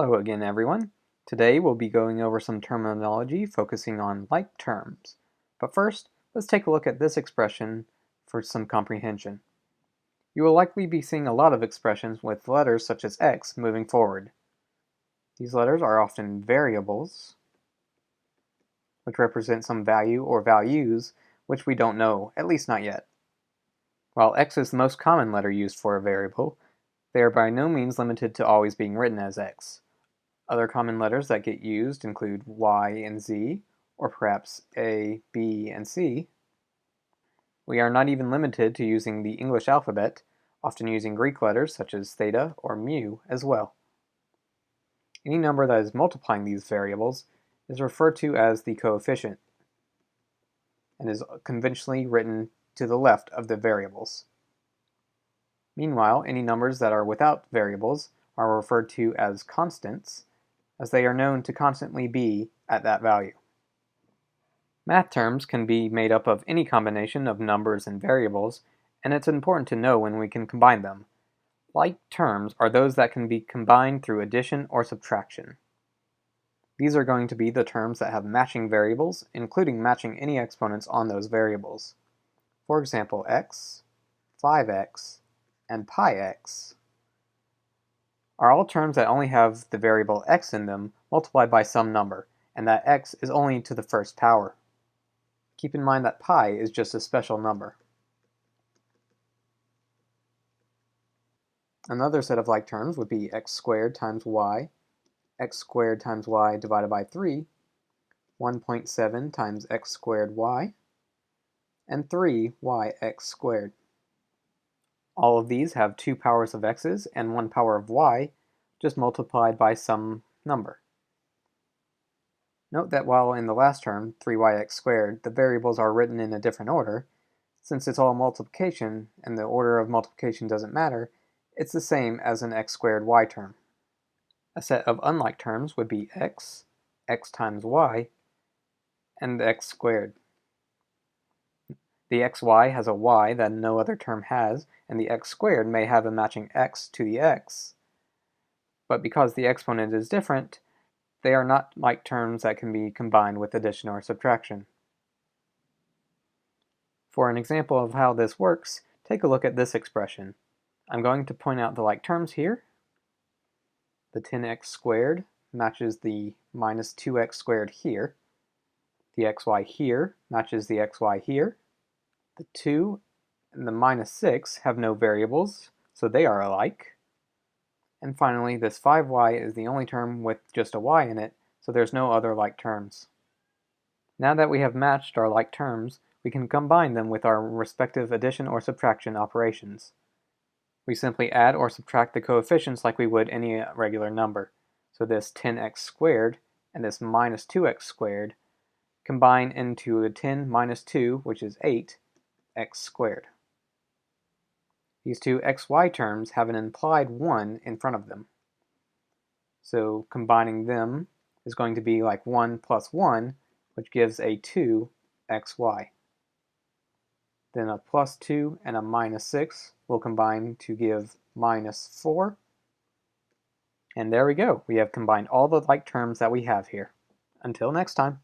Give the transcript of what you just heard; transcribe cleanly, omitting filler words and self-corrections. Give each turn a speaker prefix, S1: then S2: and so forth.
S1: Hello again, everyone. Today we'll be going over some terminology focusing on like terms. But first, let's take a look at this expression for some comprehension. You will likely be seeing a lot of expressions with letters such as x moving forward. These letters are often variables, which represent some value or values which we don't know, at least not yet. While x is the most common letter used for a variable, they are by no means limited to always being written as x. Other common letters that get used include Y and Z, or perhaps A, B, and C. We are not even limited to using the English alphabet, often using Greek letters such as theta or mu as well. Any number that is multiplying these variables is referred to as the coefficient and is conventionally written to the left of the variables. Meanwhile, any numbers that are without variables are referred to as constants, as they are known to constantly be at that value. Math terms can be made up of any combination of numbers and variables, and it's important to know when we can combine them. Like terms are those that can be combined through addition or subtraction. These are going to be the terms that have matching variables, including matching any exponents on those variables. For example, x, 5x, and pi x are all terms that only have the variable x in them multiplied by some number, and that x is only to the first power. Keep in mind that pi is just a special number. Another set of like terms would be x squared times y divided by 3, 1.7 times x squared y, and 3yx squared. All of these have 2 powers of x's and 1 power of y, just multiplied by some number. Note that while in the last term, 3yx squared, the variables are written in a different order, since it's all multiplication and the order of multiplication doesn't matter, it's the same as an x squared y term. A set of unlike terms would be x times y, and x squared. The xy has a y that no other term has, and the x squared may have a matching x to the x. But because the exponent is different, they are not like terms that can be combined with addition or subtraction. For an example of how this works, take a look at this expression. I'm going to point out the like terms here. The 10x squared matches the minus 2x squared here. The xy here matches the xy here. The 2 and the minus 6 have no variables, so they are alike. And finally, this 5y is the only term with just a y in it, so there's no other like terms. Now that we have matched our like terms, we can combine them with our respective addition or subtraction operations. We simply add or subtract the coefficients like we would any regular number. So this 10x squared and this minus 2x squared combine into a 10 minus 2, which is 8, x squared. These two xy terms have an implied 1 in front of them. So combining them is going to be like 1 plus 1, which gives a 2xy. Then a plus 2 and a minus 6 will combine to give minus 4. And there we go. We have combined all the like terms that we have here. Until next time.